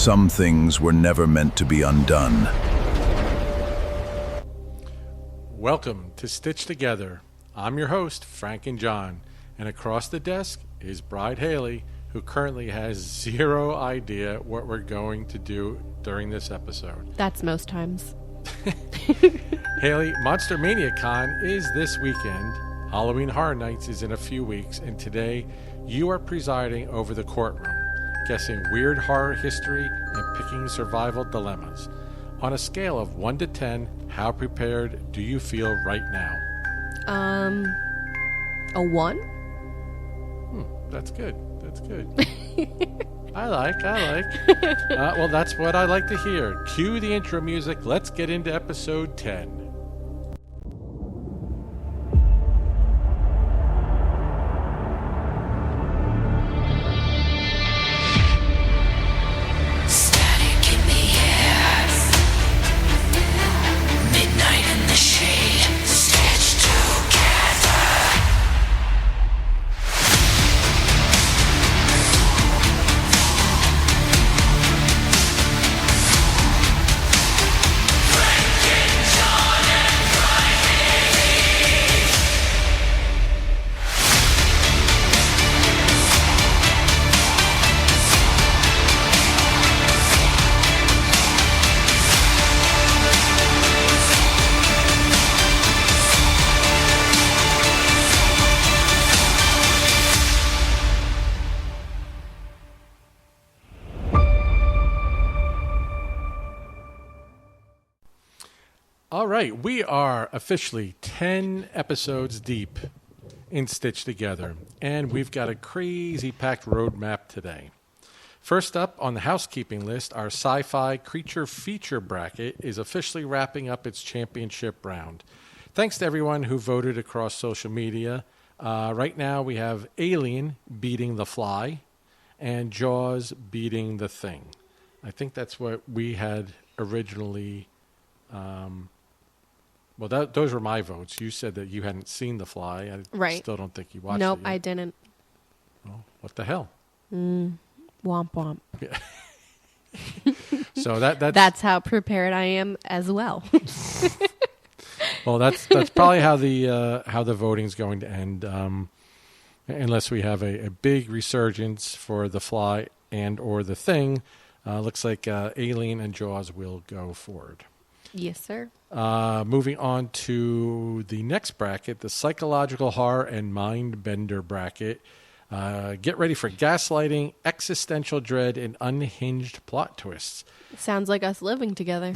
Some things were never meant to be undone. Welcome to Stitch Together. I'm your host, Franken-John, and across the desk is Bride-Haylee, who currently has zero idea what we're going to do during this episode. That's most times. Haley, Monster-Mania Con is this weekend. Halloween Horror Nights is in a few weeks, and today you are presiding over the courtroom, guessing weird horror history and picking survival dilemmas. On a scale of 1 to 10, how prepared do you feel right now? A 1? That's good. That's good. I like. Well, that's what I like to hear. Cue the intro music. Let's get into episode 10. All right, we are officially 10 episodes deep in Stitch Together, and we've got a crazy packed roadmap today. First up on the housekeeping list, our Sci-Fi creature feature bracket is officially wrapping up its championship round. Thanks to everyone who voted across social media. Right now we have Alien beating The Fly and Jaws beating The Thing. I think that's what we had originally... Well, those were my votes. You said that you hadn't seen The Fly. I still don't think you watched it. Nope, yet. I didn't. Well, what the hell? Womp womp. Yeah. So that's how prepared I am as well. Well, that's probably how the voting's going to end, unless we have a big resurgence for The Fly and or The Thing. Looks like Alien and Jaws will go forward. Yes, sir. Moving on to the next bracket, the psychological horror and mind bender bracket. Get ready for gaslighting, existential dread, and unhinged plot twists. Sounds like us living together.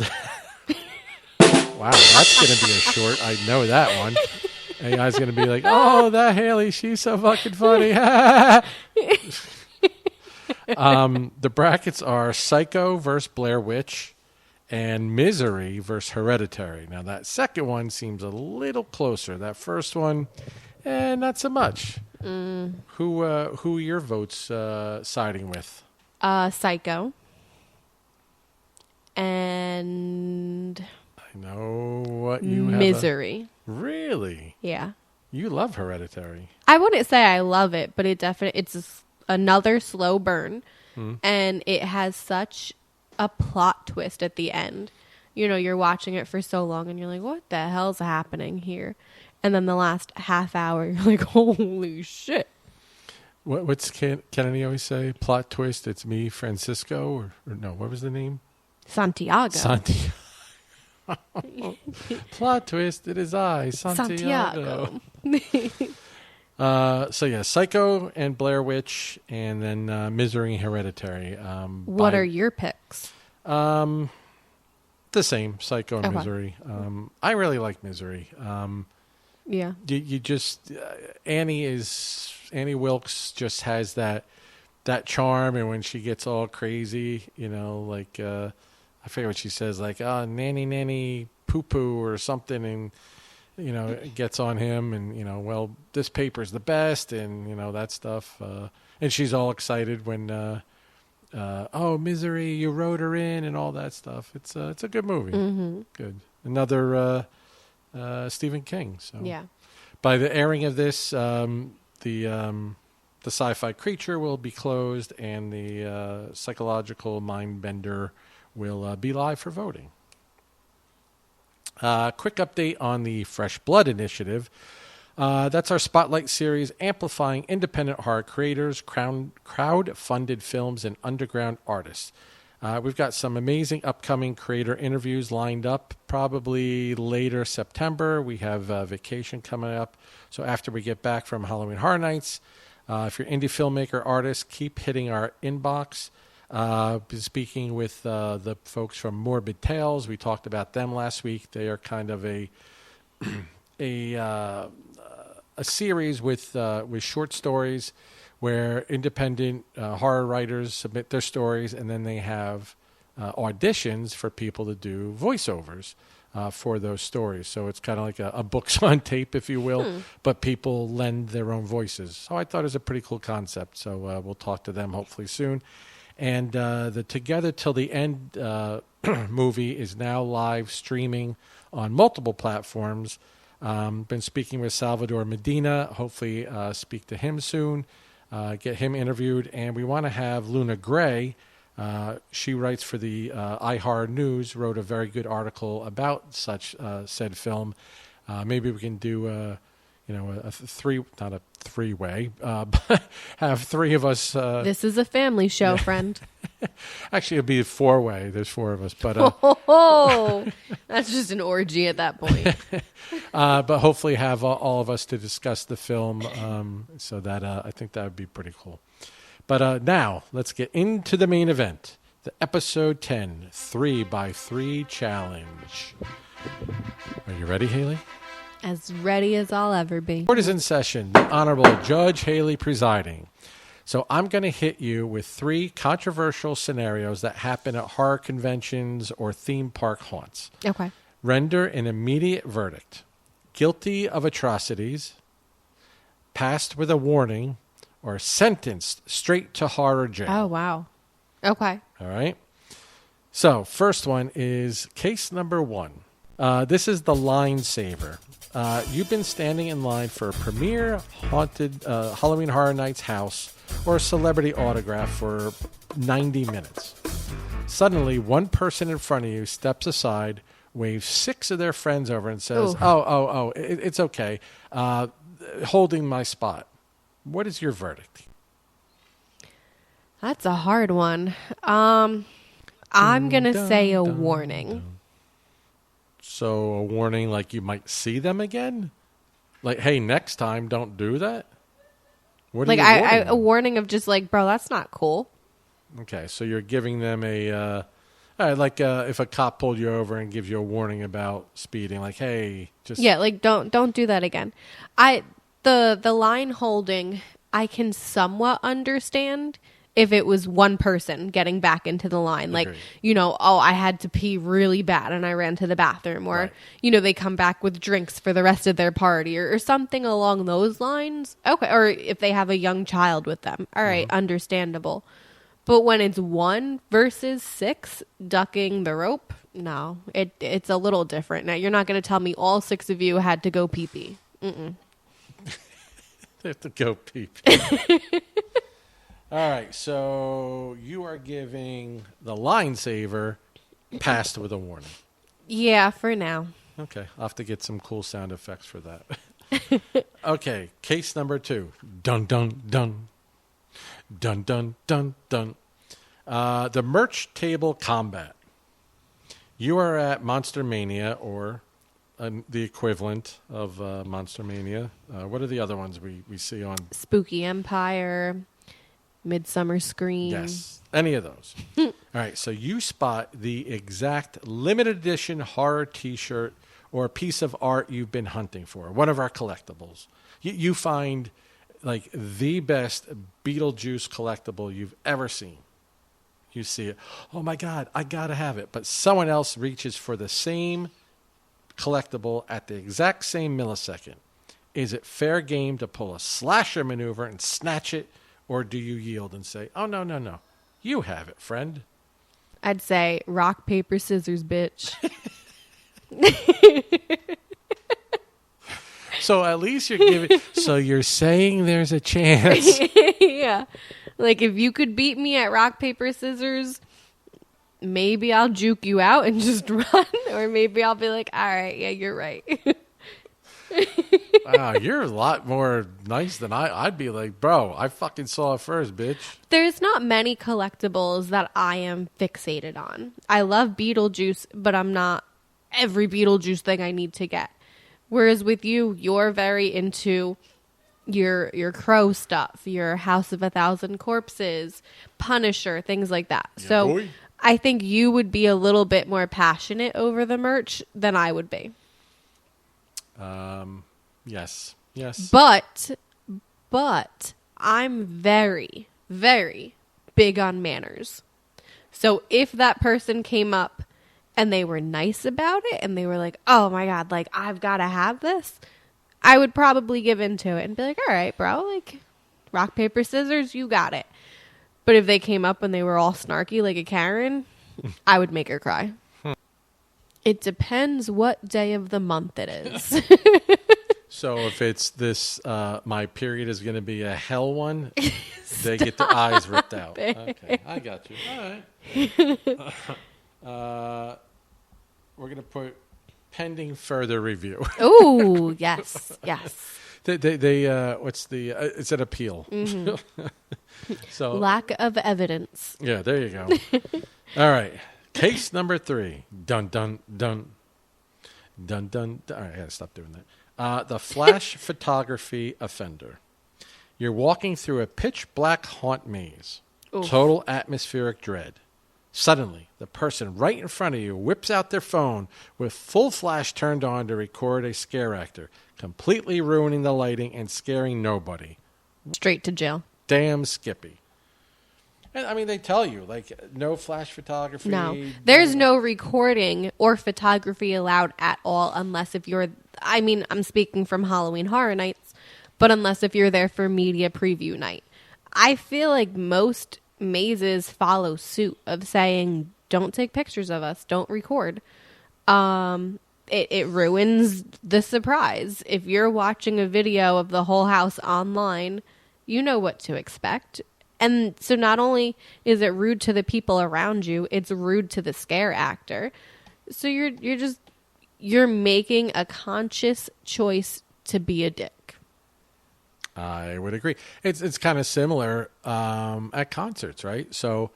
Wow, that's going to be a short. I know that one. AI's going to be like, oh, that Haley, she's so fucking funny. The brackets are Psycho versus Blair Witch and Misery versus Hereditary. Now, that second one seems a little closer. That first one, not so much. Who are your votes siding with? Psycho. And... I know what you have. Misery. Really? Yeah. You love Hereditary. I wouldn't say I love it, but it's another slow burn. And it has such a plot twist at the end. You know, you're watching it for so long and you're like, what the hell's happening here? And then the last half hour, you're like, holy shit. What's Kennedy always say? Plot twist, it's me, Francisco, or no, what was the name? Santiago. Plot twist, it is I, Santiago. So yeah, Psycho and Blair Witch, and then Misery and Hereditary. What are your picks? The same, Psycho and Misery. I really like Misery. Yeah. You just Annie Wilkes just has that charm, and when she gets all crazy, you know, like I forget what she says, like nanny poo poo or something, and you know, it gets on him, and you know, well, this paper's the best, and you know, that stuff, and she's all excited when Misery, you wrote her in, and all that stuff. It's a good movie. Mm-hmm. Good. Another Stephen King. So yeah. By the airing of this, The Sci-Fi Creature will be closed, and the Psychological Mind Bender will be live for voting. Quick update on the Fresh Blood Initiative. That's our spotlight series amplifying independent horror creators, crowd-funded films, and underground artists. We've got some amazing upcoming creator interviews lined up, probably later September. We have vacation coming up. So after we get back from Halloween Horror Nights, if you're indie filmmaker artist, keep hitting our inbox. Been speaking with the folks from Morbid Tales. We talked about them last week. They are kind of a series with short stories where independent horror writers submit their stories, and then they have auditions for people to do voiceovers for those stories. So it's kind of like a books on tape, if you will, but people lend their own voices. So I thought it was a pretty cool concept. So we'll talk to them hopefully soon. And the Together Till the End movie is now live streaming on multiple platforms. Been speaking with Salvador Medina. Hopefully speak to him soon, get him interviewed. And we want to have Luna Gray. She writes for the iHorror News, wrote a very good article about said film. Maybe we can do not a three-way, but have three of us. This is a family show, friend. Actually, it'd be a four-way. There's four of us, but that's just an orgy at that point. But hopefully, have all of us to discuss the film. So that I think that would be pretty cool. But now let's get into the main event, the episode 10 3x3 challenge. Are you ready, Haley? As ready as I'll ever be. Court is in session. The Honorable Judge Haley presiding. So I'm going to hit you with 3 controversial scenarios that happen at horror conventions or theme park haunts. Okay. Render an immediate verdict. Guilty of atrocities, passed with a warning, or sentenced straight to horror jail. Oh, wow. Okay. All right. So first one is case number 1. This is the line saver. You've been standing in line for a premiere haunted Halloween Horror Nights house or a celebrity autograph for 90 minutes. Suddenly, one person in front of you steps aside, waves 6 of their friends over and says, Ooh. it's okay, holding my spot. What is your verdict? That's a hard one. I'm going to say a warning. So a warning like you might see them again? Like, hey, next time don't do that? What are like you a warning of just like, bro, that's not cool. Okay, so you're giving them a if a cop pulled you over and gives you a warning about speeding, like, hey, just like don't do that again. The line holding I can somewhat understand if it was one person getting back into the line. Like, Agreed. I had to pee really bad and I ran to the bathroom. Or, right. They come back with drinks for the rest of their party or something along those lines. Okay. Or if they have a young child with them. All right, understandable. But when it's 1 versus 6 ducking the rope, no, it's a little different. Now, you're not going to tell me all 6 of you had to go pee-pee. Mm-mm. They have to go pee-pee. All right, so you are giving the line saver passed with a warning. Yeah, for now. Okay, I'll have to get some cool sound effects for that. Okay, case number 2. Dun, dun, dun. Dun, dun, dun, dun. The merch table combat. You are at Monster-Mania, or the equivalent of Monster-Mania. What are the other ones we see on? Spooky Empire, Midsummer Scream. Yes, any of those. All right, so you spot the exact limited edition horror T-shirt or piece of art you've been hunting for, one of our collectibles. You find like the best Beetlejuice collectible you've ever seen. You see it. Oh my God, I gotta have it. But someone else reaches for the same collectible at the exact same millisecond. Is it fair game to pull a slasher maneuver and snatch it? Or do you yield and say, oh, no. You have it, friend. I'd say rock, paper, scissors, bitch. So at least you're giving. So you're saying there's a chance. Yeah. Like, if you could beat me at rock, paper, scissors, maybe I'll juke you out and just run. Or maybe I'll be like, all right, yeah, you're right. Wow, you're a lot more nice than I'd be like, bro, I fucking saw it first, bitch. There's not many collectibles that I am fixated on. I love Beetlejuice, but I'm not every Beetlejuice thing I need to get. Whereas with you, you're very into your Crow stuff, your House of 1,000 Corpses, Punisher, things like that. Yeah, so boy. I think you would be a little bit more passionate over the merch than I would be. Yes. But I'm very, very big on manners. So if that person came up and they were nice about it and they were like, oh my God, like, I've got to have this, I would probably give into it and be like, all right, bro, like, rock, paper, scissors, you got it. But if they came up and they were all snarky like a Karen, I would make her cry. It depends what day of the month it is. So if it's this, my period is going to be a hell one, they get their eyes ripped out. Okay, I got you. All right. We're going to put pending further review. Ooh, yes. They what's the, it's an appeal. Mm-hmm. So Lack of evidence. yeah, there you go. All right. Case number 3. Dun, dun, dun. Dun, dun, dun. All right, I got to stop doing that. The flash photography offender. You're walking through a pitch black haunt maze. Oof. Total atmospheric dread. Suddenly, the person right in front of you whips out their phone with full flash turned on to record a scare actor, completely ruining the lighting and scaring nobody. Straight to jail. Damn Skippy. And I mean, they tell you, like, no flash photography. No. There's no recording or photography allowed at all unless if you're, I mean, I'm speaking from Halloween Horror Nights, but unless if you're there for media preview night. I feel like most mazes follow suit of saying, don't take pictures of us, don't record. It ruins the surprise. If you're watching a video of the whole house online, you know what to expect. And so not only is it rude to the people around you, it's rude to the scare actor. So you're making a conscious choice to be a dick. I would agree. It's kind of similar at concerts, right? So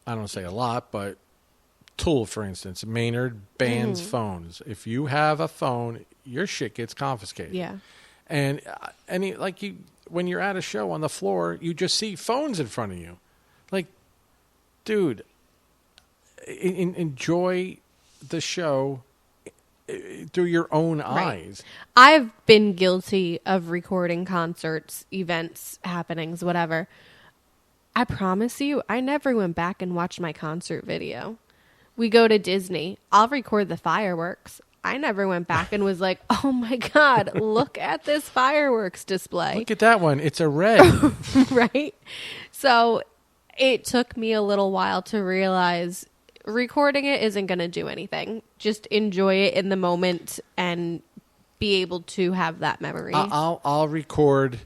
I don't say a lot, but Tool, for instance, Maynard bans phones. If you have a phone, your shit gets confiscated. Yeah. And when you're at a show on the floor, you just see phones in front of you. Like, dude, enjoy the show through your own eyes. I've been guilty of recording concerts, events, happenings, whatever. I promise you, I never went back and watched my concert video. We go to Disney. I'll record the fireworks. I never went back and was like, oh my God, look at this fireworks display. Look at that one. It's a red. Right? So it took me a little while to realize recording it isn't going to do anything. Just enjoy it in the moment and be able to have that memory. I'll record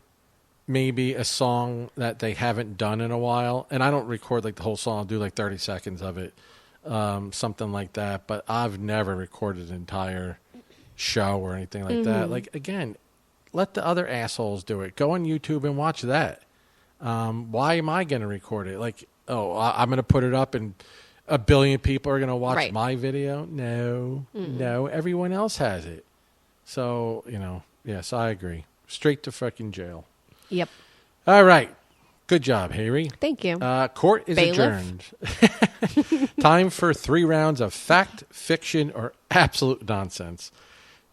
maybe a song that they haven't done in a while. And I don't record like the whole song. I'll do like 30 seconds of it. Something like that, but I've never recorded an entire show or anything like that. Like, again, let the other assholes do it. Go on YouTube and watch that. Why am I going to record it? Like, I'm going to put it up and a billion people are going to watch my video? No, everyone else has it. So, yes, I agree. Straight to fucking jail. Yep. All right. Good job, Harry. Thank you. Court is Bailiff. adjourned. Time for 3 rounds of fact, fiction, or absolute nonsense.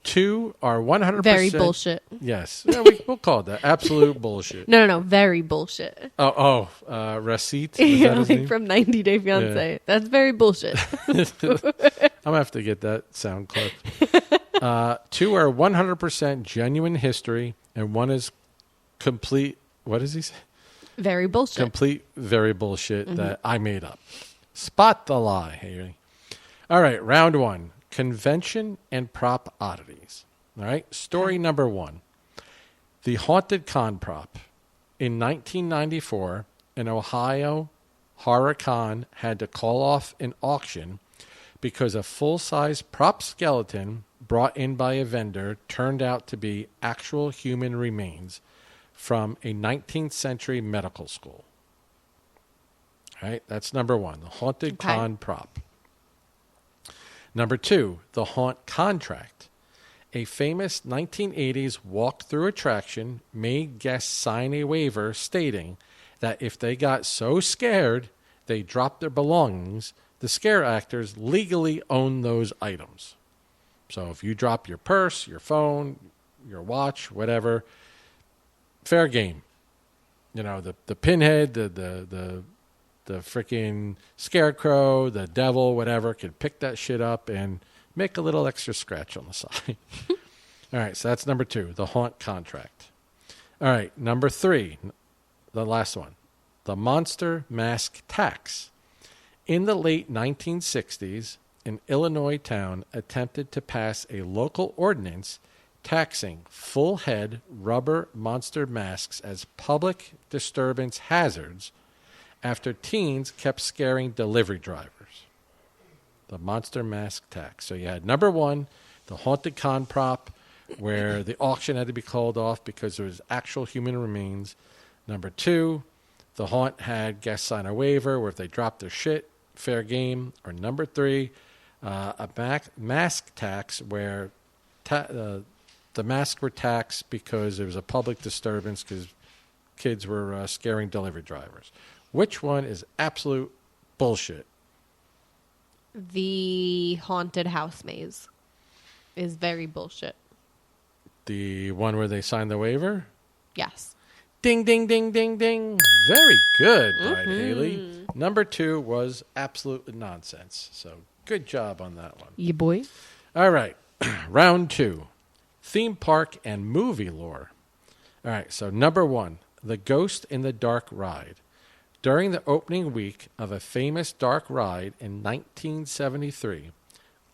2 are 100%. Very bullshit. Yes. Yeah, we'll call it that. Absolute bullshit. No. Very bullshit. Receipt? Yeah, like from 90 Day Fiancé. Yeah. That's very bullshit. I'm going to have to get that sound clip. 2 are 100% genuine history, and 1 is complete. What does he say? Very bullshit. Complete, very bullshit that I made up. Spot the lie, Haley. All right, round 1. Convention and prop oddities. All right, story number 1. The Haunted Con prop. In 1994, an Ohio horror con had to call off an auction because a full-size prop skeleton brought in by a vendor turned out to be actual human remains from a 19th century medical school. All right, that's number one, the Haunted Con prop. Number two, the Haunt Contract. A famous 1980s walk-through attraction made guests sign a waiver stating that if they got so scared they dropped their belongings, the scare actors legally own those items. So if you drop your purse, your phone, your watch, whatever, fair game. You know, the pinhead, the freaking scarecrow, the devil, whatever, could pick that shit up and make a little extra scratch on the side. All right, so that's number two, the Haunt Contract. All right, number three, the last one, the Monster Mask Tax. In the late 1960s, an Illinois town attempted to pass a local ordinance taxing full-head rubber monster masks as public disturbance hazards after teens kept scaring delivery drivers. The Monster Mask Tax. So you had number one, the Haunted Con prop, where the auction had to be called off because there was actual human remains. Number two, the haunt had guests sign a waiver where if they dropped their shit, fair game. Or number three, a mask tax where the masks were taxed because there was a public disturbance because kids were scaring delivery drivers. Which one is absolute bullshit? The haunted house maze is very bullshit. The one where they signed the waiver? Yes. Ding, ding, ding, ding, ding. Very good, Bride-Haylee. Number two was absolute nonsense. So good job on that one. Yeah, boy. All right. Round two. Theme park and movie lore. All right. So number one, the Ghost in the Dark ride. During the opening week of a famous dark ride in 1973,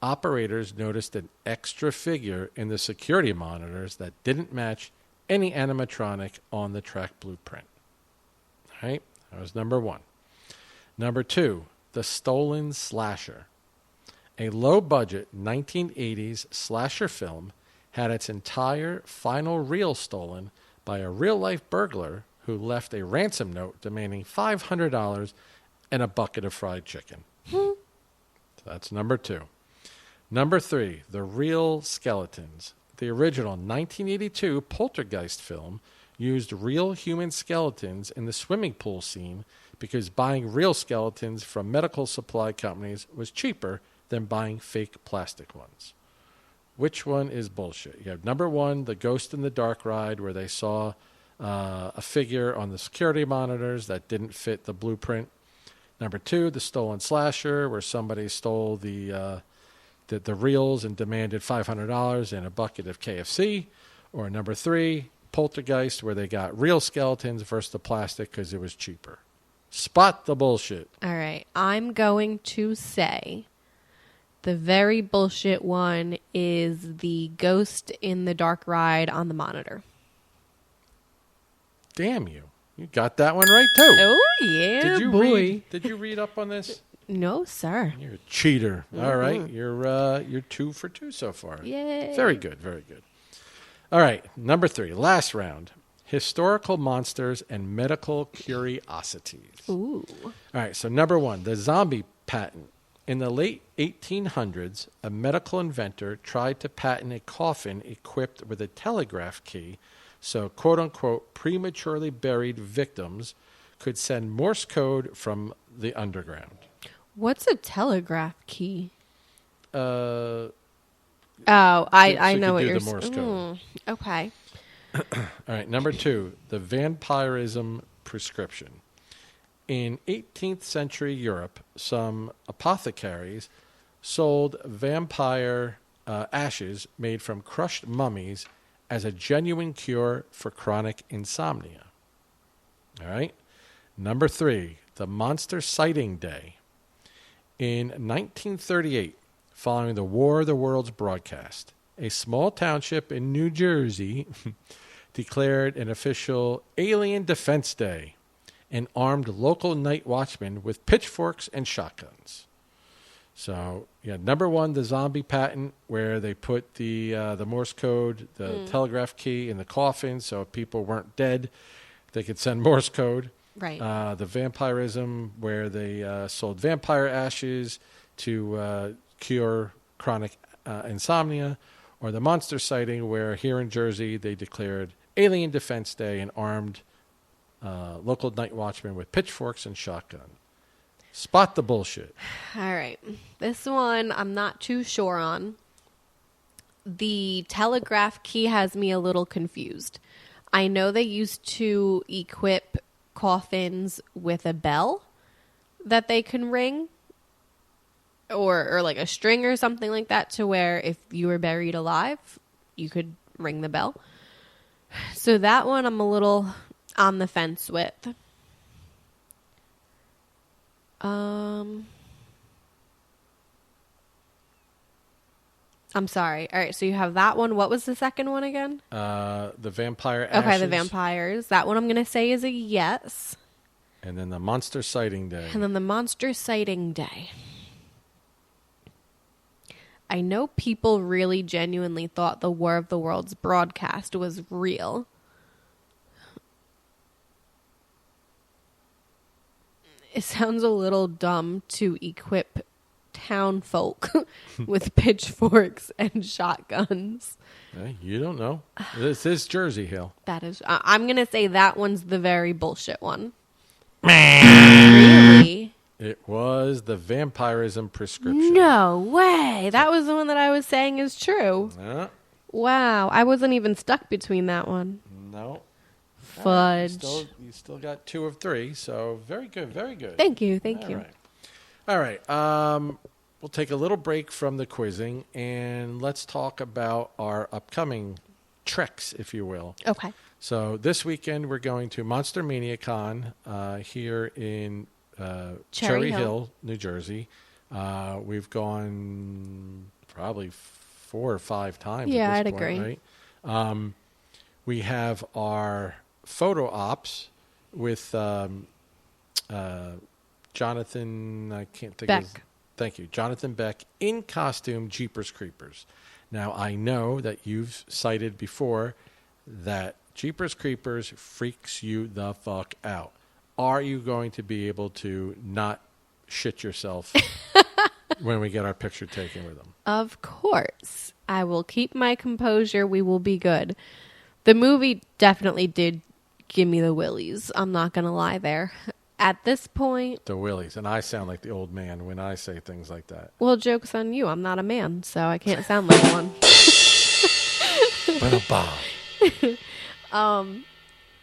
operators noticed an extra figure in the security monitors that didn't match any animatronic on the track blueprint. All right, that was number one. Number two, the Stolen Slasher. A low-budget 1980s slasher film had its entire final reel stolen by a real-life burglar who left a ransom note demanding $500 and a bucket of fried chicken. So that's number two. Number three, the Real Skeletons. The original 1982 Poltergeist film used real human skeletons in the swimming pool scene because buying real skeletons from medical supply companies was cheaper than buying fake plastic ones. Which one is bullshit? You have number one, the Ghost in the Dark ride, where they saw a figure on the security monitors that didn't fit the blueprint. Number two, the Stolen Slasher, where somebody stole the reels and demanded $500 and a bucket of KFC. Or number three, Poltergeist, where they got real skeletons versus the plastic because it was cheaper. Spot the bullshit. All right. I'm going to say the very bullshit one is the Ghost in the Dark ride on the monitor. Damn you. You got that one right, too. Oh, yeah, Did you read up on this? No, sir. You're a cheater. Mm-hmm. All right. You're 2 for 2 so far. Yay. Very good. Very good. All right. Number 3, last round. Historical monsters and medical curiosities. Ooh. All right. So number 1, the zombie patent. In the late 1800s, a medical inventor tried to patent a coffin equipped with a telegraph key so quote-unquote prematurely buried victims could send Morse code from the underground. What's a telegraph key? I know what you're saying. Okay. All right, number 2, the vampirism prescription. In 18th century Europe, some apothecaries sold vampire ashes made from crushed mummies as a genuine cure for chronic insomnia. All right. Number 3, the Monster Sighting Day. In 1938, following the War of the Worlds broadcast, a small township in New Jersey declared an official Alien Defense Day and armed local night watchmen with pitchforks and shotguns. So, yeah, number one, the zombie patent, where they put the Morse code, the telegraph key in the coffin, so if people weren't dead, they could send Morse code. Right. The vampirism, where they sold vampire ashes to cure chronic insomnia, or the monster sighting, where here in Jersey they declared Alien Defense Day and armed local night watchmen with pitchforks and shotgun. Spot the bullshit. All right. This one I'm not too sure on. The telegraph key has me a little confused. I know they used to equip coffins with a bell that they can ring, or like a string or something like that, to where if you were buried alive, you could ring the bell. So that one I'm a little on the fence with. I'm sorry. All right, so you have that one. What was the second one again? The vampire ashes. Okay, the vampires. That one I'm going to say is a yes. And then the monster sighting day. And then the monster sighting day. I know people really genuinely thought the War of the Worlds broadcast was real. It sounds a little dumb to equip town folk with pitchforks and shotguns. Hey, you don't know. This is Jersey Hill. That is, I'm going to say that one's the very bullshit one. Really? It was the vampirism prescription. No way. That was the one that I was saying is true. Wow. I wasn't even stuck between that one. No. Fudge. You still got 2 of 3, so very good, very good. Thank you, thank you. All right. We'll take a little break from the quizzing, and let's talk about our upcoming treks, if you will. Okay. So this weekend we're going to Monster-Mania Con here in Cherry Hill, New Jersey. We've gone probably 4 or 5 times. Yeah, at I'd this point, agree. Right? We have our photo ops with Jonathan. I can't think of his. Thank you, Jonathan Beck, in costume, Jeepers Creepers. Now I know that you've cited before that Jeepers Creepers freaks you the fuck out. Are you going to be able to not shit yourself when we get our picture taken with them? Of course. I will keep my composure. We will be good. The movie definitely did give me the willies. I'm not going to lie there. At this point... The willies. And I sound like the old man when I say things like that. Well, joke's on you. I'm not a man, so I can't sound like one.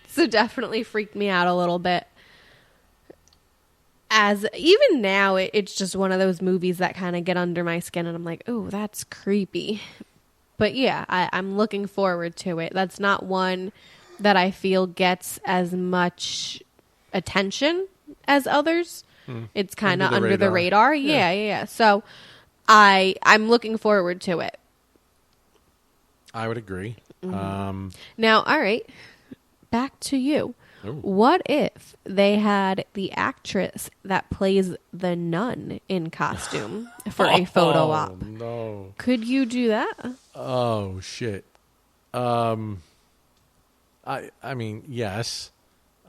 So definitely freaked me out a little bit. As even now, it's just one of those movies that kind of get under my skin, and I'm like, oh, that's creepy. But yeah, I'm looking forward to it. That's not one that I feel gets as much attention as others. It's kind of under the radar. Yeah. So I'm looking forward to it. I would agree. Now, all right, back to you. Ooh. What if they had the actress that plays the nun in costume for a photo op? No. Could you do that? Oh, shit. I mean, yes.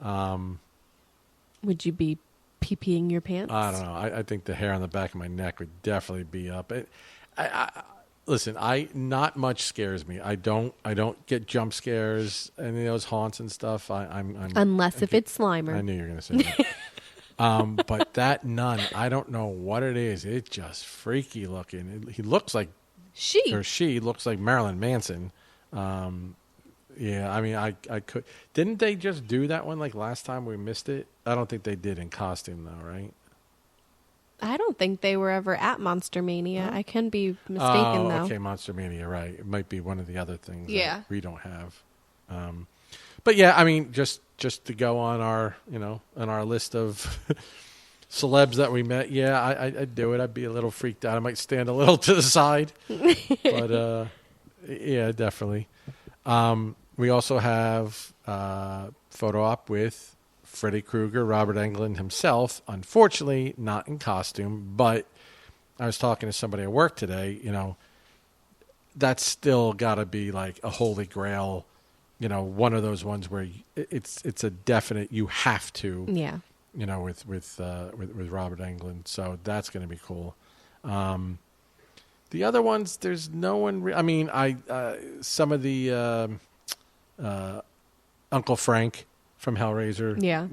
Would you be pee-peeing your pants? I don't know. I think the hair on the back of my neck would definitely be up. Listen, not much scares me. I don't get jump scares and those haunts and stuff. Unless it's Slimer. I knew you were going to say that. But that nun, I don't know what it is. It's just freaky looking. He looks like she looks like Marilyn Manson. Yeah, I mean, I could. Didn't they just do that one like last time we missed it? I don't think they did in costume though, right? I don't think they were ever at Monster-Mania. I can be mistaken, though. Okay, Monster-Mania, right. It might be one of the other things that we don't have. But yeah, I mean, just to go on our, on our list of celebs that we met, yeah, I'd do it. I'd be a little freaked out. I might stand a little to the side. But, yeah, definitely. We also have photo op with Freddy Krueger, Robert Englund himself. Unfortunately, not in costume, but I was talking to somebody at work today. That's still got to be like a holy grail. One of those ones where it's a definite you have to. Yeah. With Robert Englund, so that's going to be cool. The other ones, there's no one. Some of the Uncle Frank from Hellraiser. Yeah.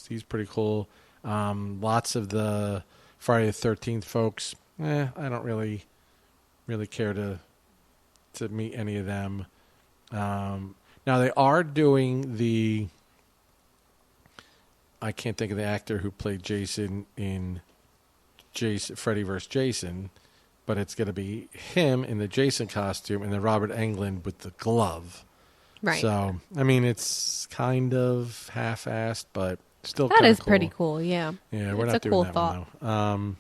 He's pretty cool. Lots of the Friday the 13th folks. I don't really care to meet any of them. Now they are doing the. I can't think of the actor who played Jason in Freddy vs. Jason, but it's going to be him in the Jason costume and then Robert Englund with the glove. Right. So, it's kind of half-assed, but still that is cool. pretty cool, yeah. Yeah, we're it's not a doing cool that thought. one,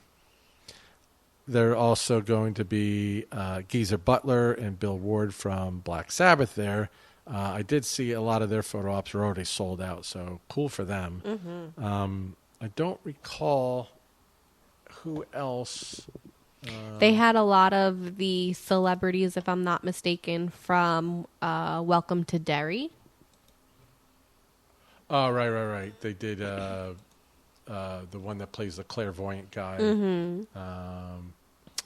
though. They're also going to be Geezer Butler and Bill Ward from Black Sabbath there. I did see a lot of their photo ops are already sold out, so cool for them. Mm-hmm. I don't recall who else. They had a lot of the celebrities, if I'm not mistaken, from Welcome to Derry. Oh, right. They did the one that plays the clairvoyant guy. Mm-hmm.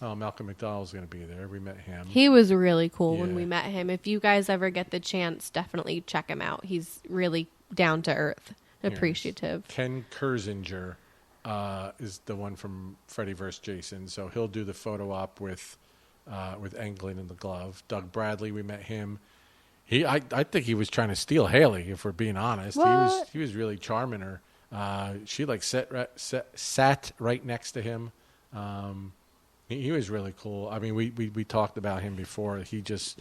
Malcolm McDowell's going to be there. We met him. He was really cool when Yeah. we met him. If you guys ever get the chance, definitely check him out. He's really down to earth, appreciative. Ken Kersinger is the one from Freddy vs. Jason, so he'll do the photo op with Englund and the glove. Doug Bradley, we met him. I think he was trying to steal Haley, if we're being honest. What? He was really charming her. She sat right next to him. He was really cool. We talked about him before. He just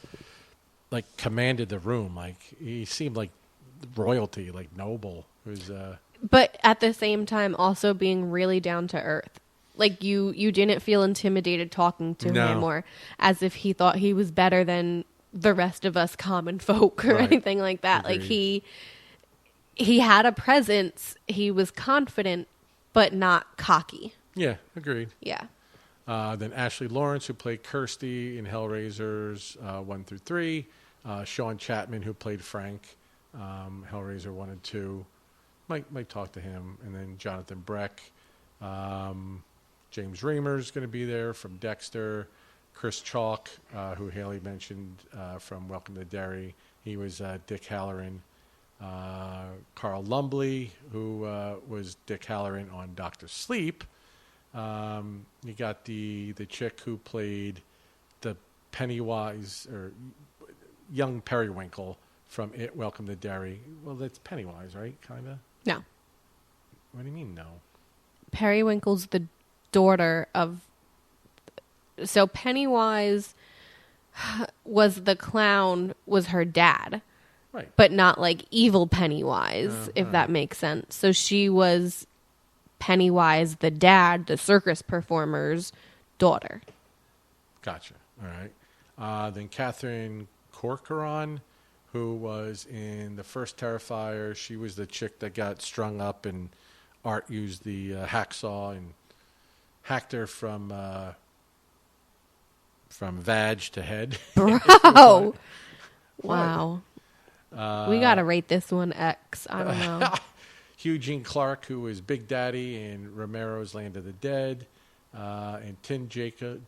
commanded the room. He seemed like royalty, like noble. It was. But at the same time, also being really down to earth. You didn't feel intimidated talking to him, or as if he thought he was better than the rest of us common folk or anything like that. Agreed. He had a presence. He was confident, but not cocky. Yeah, agreed. Yeah. Then Ashley Lawrence, who played Kirsty in Hellraisers 1 through 3. Sean Chapman, who played Frank, Hellraiser 1 and 2. Might talk to him. And then Jonathan Breck. James Reamer's going to be there from Dexter. Chris Chalk, who Haley mentioned from Welcome to Derry. He was Dick Halloran. Carl Lumbly, who was Dick Halloran on Dr. Sleep. You got the chick who played the Pennywise or young Periwinkle from It Welcome to Derry. Well, that's Pennywise, right? Kind of. No. What do you mean no? Periwinkle's the daughter of. So Pennywise was the clown, was her dad. Right. But not evil Pennywise, if that makes sense. So she was Pennywise, the dad, the circus performer's daughter. Gotcha. All right. Then Catherine Corcoran, who was in the first Terrifier. She was the chick that got strung up and Art used the hacksaw and hacked her from vag to head. Bro. Wow. We got to rate this one X. I don't know. Eugene Clark, who was Big Daddy in Romero's Land of the Dead. And Tim Jacobus,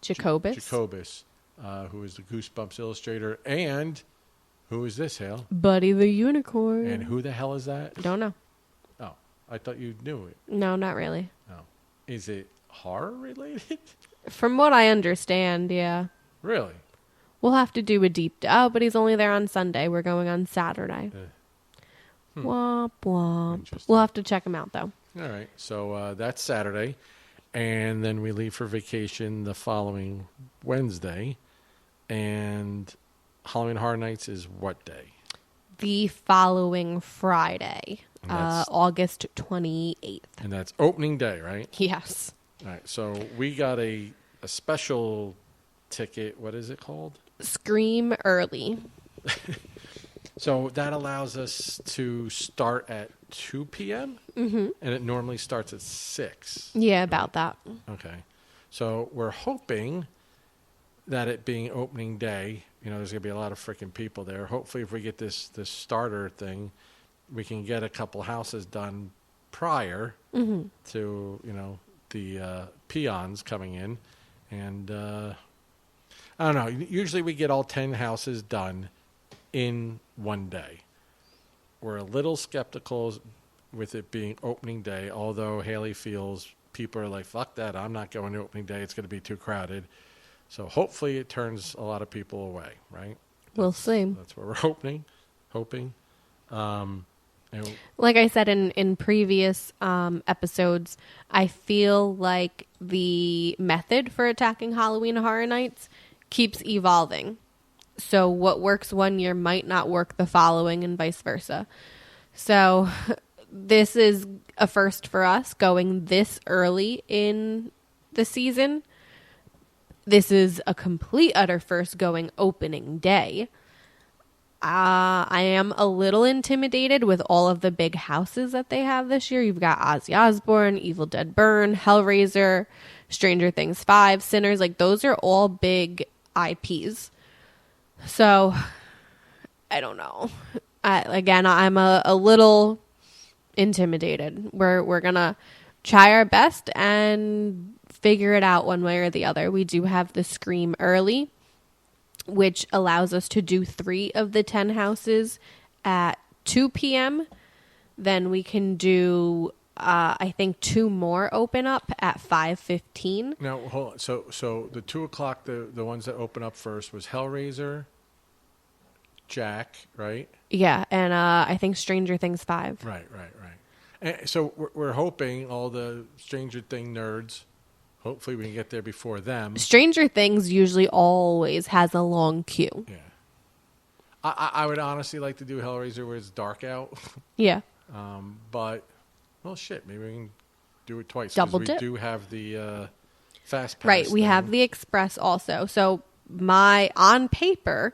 who is the Goosebumps illustrator. And who is this, Hale? Buddy the Unicorn. And who the hell is that? Don't know. Oh, I thought you knew it. No, not really. Oh. Is it horror related? From what I understand, yeah. Really? We'll have to do a deep dive. Oh, but he's only there on Sunday. We're going on Saturday. Womp womp. We'll have to check him out, though. All right. So that's Saturday. And then we leave for vacation the following Wednesday. And Halloween Horror Nights is what day? The following Friday, August 28th. And that's opening day, right? Yes. All right. So we got a special ticket. What is it called? Scream early. So that allows us to start at 2 p.m. Mm-hmm. And it normally starts at 6. Yeah, about that. Okay. So we're hoping that it being opening day, there's going to be a lot of freaking people there. Hopefully if we get this starter thing, we can get a couple houses done prior to, the peons coming in. And I don't know. Usually we get all 10 houses done in one day. We're a little skeptical with it being opening day, although Haley feels people are like, fuck that, I'm not going to opening day, it's going to be too crowded. So hopefully it turns a lot of people away, right? We'll see. That's what we're hoping. Like I said in previous episodes, I feel like the method for attacking Halloween Horror Nights keeps evolving. So what works one year might not work the following and vice versa. So this is a first for us going this early in the season. This is a complete utter first going opening day. I am a little intimidated with all of the big houses that they have this year. You've got Ozzy Osbourne, Evil Dead Burn, Hellraiser, Stranger Things 5, Sinners. Like those are all big IPs. So, I don't know. I'm a little intimidated. We're going to try our best and figure it out one way or the other. We do have the Scream early, which allows us to do 3 of the 10 houses at 2 p.m. Then we can do, I think, 2 more open up at 5:15. Now, hold on. So the 2 o'clock, the ones that open up first was Hellraiser, Jack, right? Yeah, and I think Stranger Things 5. Right. And so we're hoping all the Stranger Thing nerds, hopefully we can get there before them. Stranger Things usually always has a long queue. Yeah. I would honestly like to do Hellraiser where it's dark out. Yeah. But, well, shit, maybe we can do it twice. Double dip. We do have the Fast Pass. Right, we have the Express also. So on paper,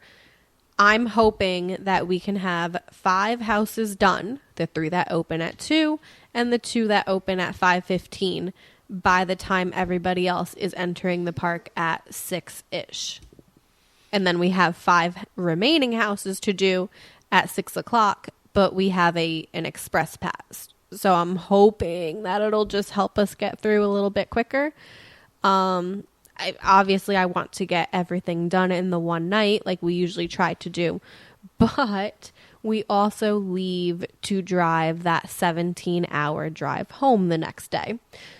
I'm hoping that we can have 5 houses done, the 3 that open at 2 and the 2 that open at 5:15 by the time everybody else is entering the park at 6-ish. And then we have 5 remaining houses to do at 6 o'clock, but we have an express pass. So I'm hoping that it'll just help us get through a little bit quicker. I want to get everything done in the one night like we usually try to do. But we also leave to drive that 17-hour drive home the next day.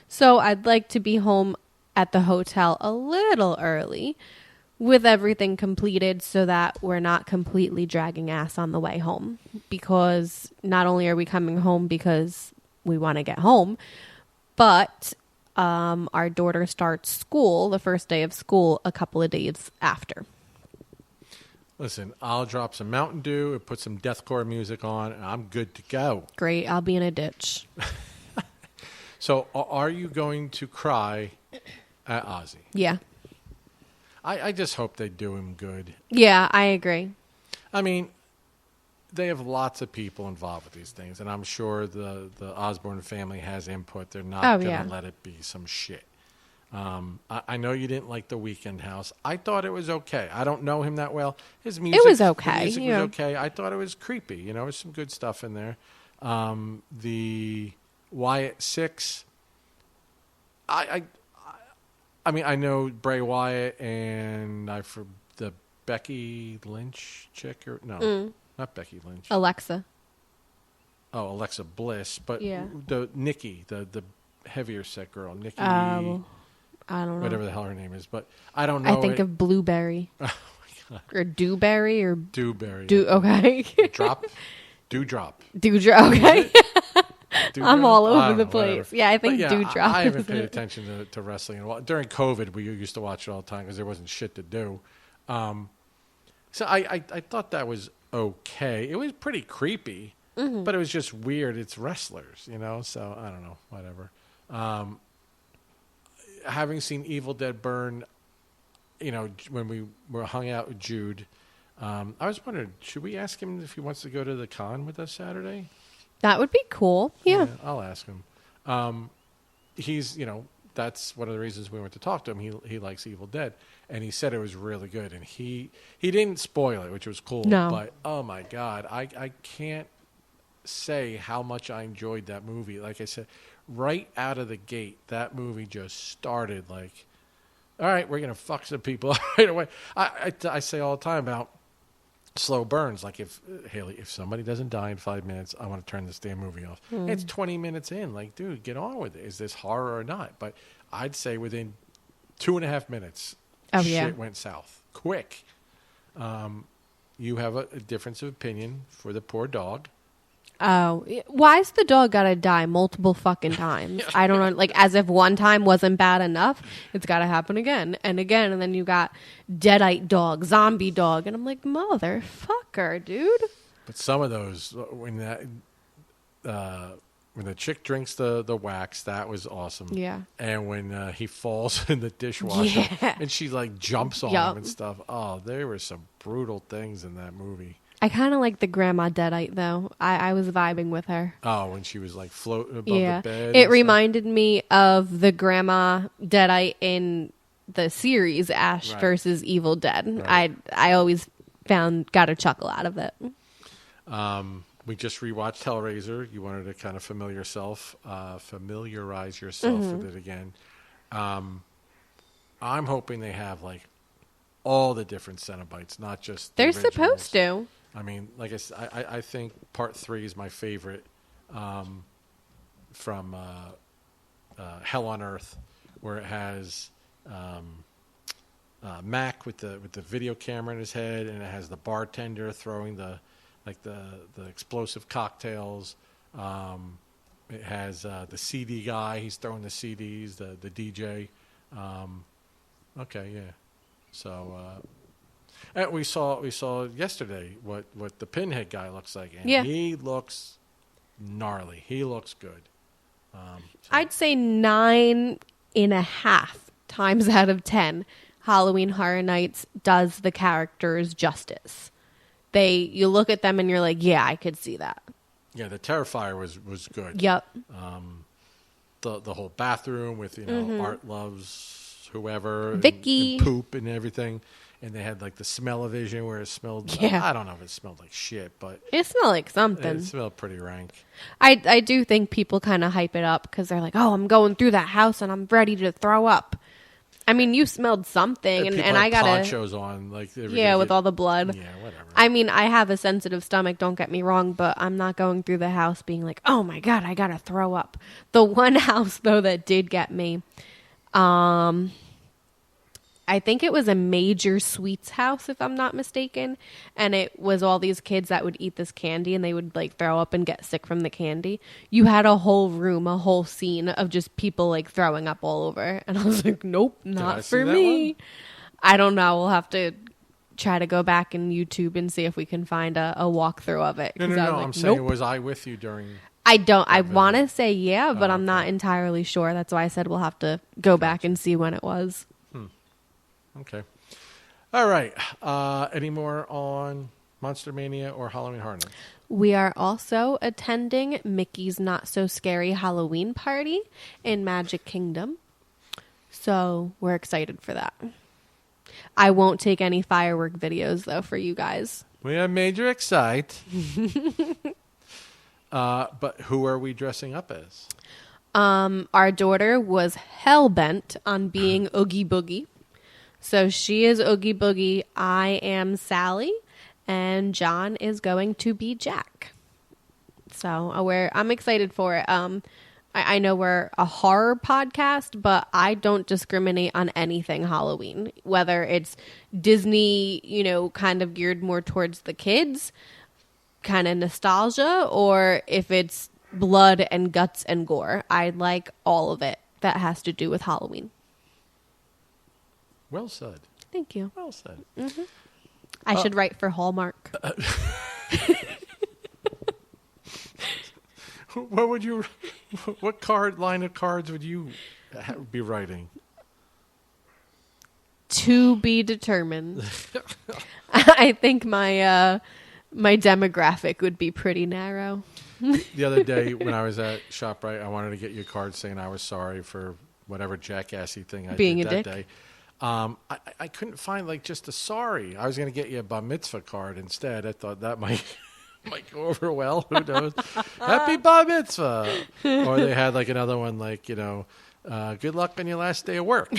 So I'd like to be home at the hotel a little early with everything completed so that we're not completely dragging ass on the way home. Because not only are we coming home because we want to get home, but our daughter starts school, the first day of school, a couple of days after. Listen, I'll drop some Mountain Dew and put some deathcore music on, and I'm good to go. Great. I'll be in a ditch. So are you going to cry at Ozzy? Yeah. I just hope they do him good. Yeah, I agree. I mean, they have lots of people involved with these things, and I'm sure the Osborne family has input. They're not going to let it be some shit. I know you didn't like the Weekend House. I thought it was okay. I don't know him that well. His music, it was okay. The music was okay. I thought it was creepy. There's some good stuff in there. The Wyatt 6. I mean, I know Bray Wyatt and for the Becky Lynch chick not Becky Lynch. Alexa. Oh, Alexa Bliss, but yeah. The Nikki, the heavier set girl, Nikki. I don't know. Whatever the hell her name is, but I don't know. I think of Blueberry. Oh my god. Or Dewberry or Dewberry. Okay. Dewdrop. Okay. I'm all over the place. Whatever. Yeah, I think Dewdrop. I haven't paid attention to wrestling in a while. During COVID, we used to watch it all the time because there wasn't shit to do. So I thought that was okay. It was pretty creepy, but it was just weird. It's wrestlers, so I don't know, whatever. Having seen Evil Dead Burn, when we were hung out with Jude, I was wondering, should we ask him if he wants to go to the con with us Saturday? That would be cool. Yeah. I'll ask him. He's, that's one of the reasons we went to talk to him. He likes Evil Dead, and he said it was really good. And he didn't spoil it, which was cool. No. But oh my God, I can't say how much I enjoyed that movie. Like I said, right out of the gate, that movie just started like, all right, we're gonna fuck some people right away. I say all the time about slow burns. Like if somebody doesn't die in 5 minutes, I want to turn this damn movie off. It's 20 minutes in. Like, dude, get on with it. Is this horror or not? But I'd say within 2.5 minutes, shit went south quick. You have a difference of opinion for the poor dog. Oh, why's the dog gotta die multiple fucking times? I don't know. Like, as if one time wasn't bad enough, it's gotta happen again and again. And then you got deadite dog, zombie dog. And I'm like, motherfucker, dude. But some of those, when the chick drinks the wax, that was awesome. Yeah. And when he falls in the dishwasher and she like jumps on him and stuff. Oh, there were some brutal things in that movie. I kind of like the grandma deadite, though. I was vibing with her. Oh, when she was like floating above the bed. It reminded me of the grandma deadite in the series Ash versus Evil Dead. Right. I always got a chuckle out of it. We just rewatched Hellraiser. You wanted to kind of familiarize yourself with it again. I'm hoping they have like all the different Cenobites, not just They're originals. supposed to. I mean, like I said, I think part 3 is my favorite from Hell on Earth, where it has Mac with the video camera in his head, and it has the bartender throwing the explosive cocktails. It has the CD guy; he's throwing the CDs. The DJ. Okay, yeah. So. And we saw yesterday what the Pinhead guy looks like, and he looks gnarly. He looks good. I'd say 9.5 times out of 10, Halloween Horror Nights does the characters justice. You look at them and you're like, yeah, I could see that. Yeah, the Terrifier was good. Yep. The whole bathroom with Art loves whoever, Vicky, and poop and everything. And they had like the smell-o-vision where it smelled. I don't know if it smelled like shit, but it smelled like something. It smelled pretty rank. I do think people kind of hype it up because they're like, oh, I'm going through that house and I'm ready to throw up. I mean, you smelled something, and I got ponchos on, like with all the blood. Yeah, whatever. I mean, I have a sensitive stomach. Don't get me wrong, but I'm not going through the house being like, oh my God, I gotta throw up. The one house though that did get me, I think it was a Major Sweets house, if I'm not mistaken. And it was all these kids that would eat this candy and they would like throw up and get sick from the candy. You had a whole room, a whole scene of just people like throwing up all over. And I was like, nope, not for me. I don't know. We'll have to try to go back in YouTube and see if we can find a walkthrough of it. No. Like, I'm saying, was I with you during... I don't. I want to say yeah, but I'm not entirely sure. That's why I said we'll have to go back and see when it was. Okay. All right. Any more on Monster-Mania or Halloween Horror Nights? We are also attending Mickey's Not So Scary Halloween Party in Magic Kingdom. So we're excited for that. I won't take any firework videos, though, for you guys. We are major excite. But who are we dressing up as? Our daughter was hell-bent on being Oogie Boogie. So she is Oogie Boogie, I am Sally, and John is going to be Jack. So I'm excited for it. I know we're a horror podcast, but I don't discriminate on anything Halloween, whether it's Disney, kind of geared more towards the kids, kind of nostalgia, or if it's blood and guts and gore. I like all of it that has to do with Halloween. Well said. Thank you. Well said. Mm-hmm. I should write for Hallmark. What line of cards would you be writing? To be determined. I think my demographic would be pretty narrow. The other day when I was at ShopRite, I wanted to get you a card saying I was sorry for whatever jackassy thing I Being did a that dick? day. I couldn't find like just a sorry. I was going to get you a bar mitzvah card instead. I thought that might go over well. Who knows? Happy bar mitzvah. Or they had like another one like, good luck on your last day of work.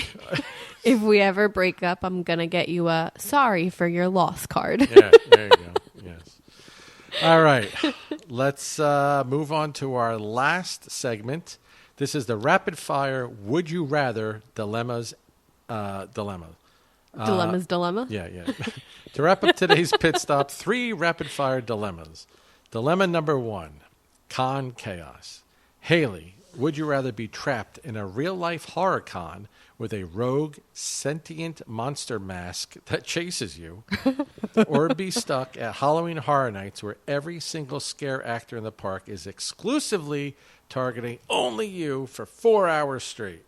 If we ever break up, I'm going to get you a sorry for your loss card. Yeah, there you go. Yes. All right. Let's move on to our last segment. This is the rapid fire Would You Rather dilemma. Dilemma's dilemma? Yeah. To wrap up today's pit stop, 3 rapid fire dilemmas. Dilemma number 1, con chaos. Haley, would you rather be trapped in a real-life horror con with a rogue, sentient monster mask that chases you, or be stuck at Halloween Horror Nights where every single scare actor in the park is exclusively targeting only you for 4 hours straight?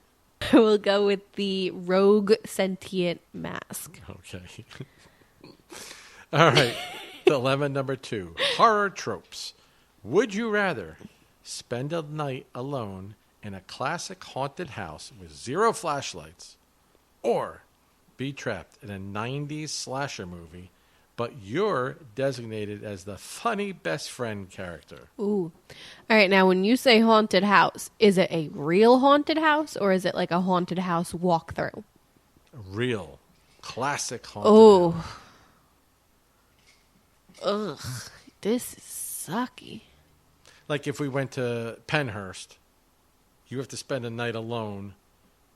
We'll go with the rogue sentient mask. Okay. All right. Dilemma number 2, horror tropes. Would you rather spend a night alone in a classic haunted house with 0 flashlights, or be trapped in a 90s slasher movie, but you're designated as the funny best friend character? Ooh. All right, now when you say haunted house, is it a real haunted house or is it like a haunted house walkthrough? A real classic haunted house. Ugh. This is sucky. Like if we went to Penhurst, you have to spend a night alone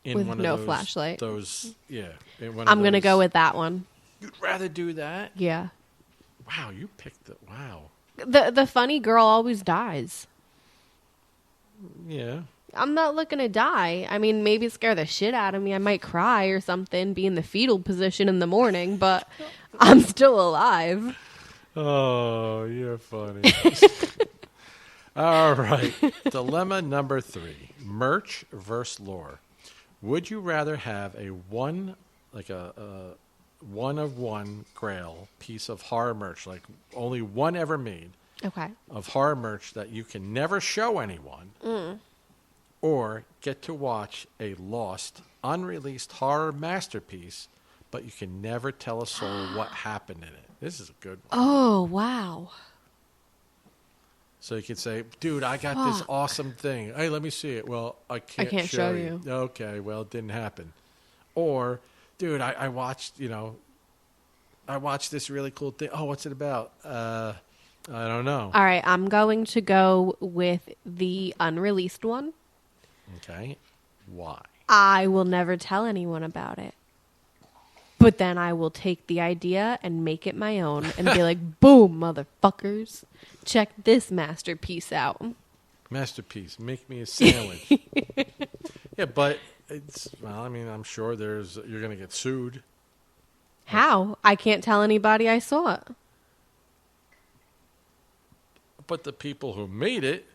in With one no of those flashlight. In one I'm of going to those- go with that one. You'd rather do that? Yeah. Wow, you picked it. Wow. The funny girl always dies. Yeah. I'm not looking to die. I mean, maybe scare the shit out of me. I might cry or something, be in the fetal position in the morning, but I'm still alive. Oh, you're funny. All right. Dilemma number 3, merch versus lore. Would you rather have a one of one grail piece of horror merch, like only one ever made, Okay. of horror merch that you can never show anyone, or get to watch a lost, unreleased horror masterpiece, but you can never tell a soul what happened in it? This is a good one. Oh, wow. So you could say, dude, I got this awesome thing. Hey, let me see it. Well, I can't show you. Okay, well, it didn't happen. Or, dude, I watched, I watched this really cool thing. Oh, what's it about? I don't know. All right, I'm going to go with the unreleased one. Okay. Why? I will never tell anyone about it. But then I will take the idea and make it my own and be like, boom, motherfuckers. Check this masterpiece out. Masterpiece. Make me a sandwich. Yeah, but I'm sure you're going to get sued. How? I can't tell anybody I saw it. But the people who made it.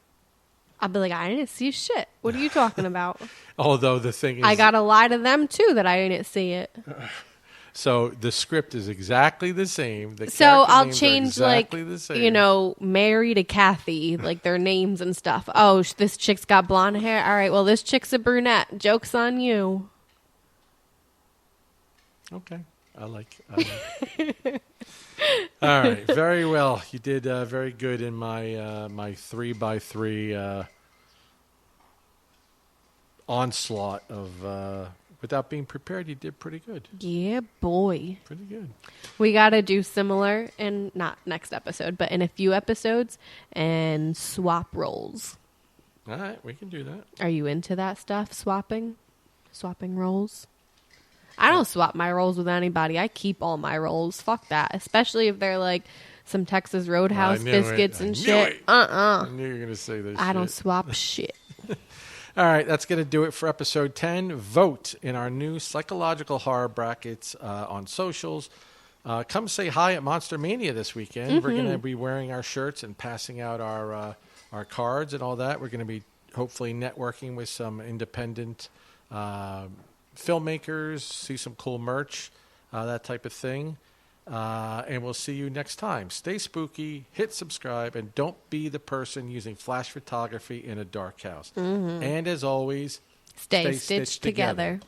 I'll be like, I didn't see shit. What are you talking about? Although the thing is, I got to lie to them, too, that I didn't see it. So the script is exactly the same. So I'll change, exactly the same. Mary to Kathy, like their names and stuff. Oh, this chick's got blonde hair. All right, well, this chick's a brunette. Joke's on you. Okay. I like it. All right. Very well. You did very good in my my 3x3 onslaught of... without being prepared, you did pretty good. Yeah, boy. Pretty good. We got to do similar in, not next episode, but in a few episodes, and swap roles. All right. We can do that. Are you into that stuff, swapping? Swapping roles? I don't swap my roles with anybody. I keep all my roles. Fuck that. Especially if they're like some Texas Roadhouse biscuits and shit. I knew you were going to say this. I don't swap shit. All right, that's going to do it for episode 10. Vote in our new psychological horror brackets on socials. Come say hi at Monster-Mania this weekend. Mm-hmm. We're going to be wearing our shirts and passing out our cards and all that. We're going to be hopefully networking with some independent filmmakers, see some cool merch, that type of thing. And we'll see you next time. Stay spooky, hit subscribe, and don't be the person using flash photography in a dark house. Mm-hmm. And as always, Stay stitched together.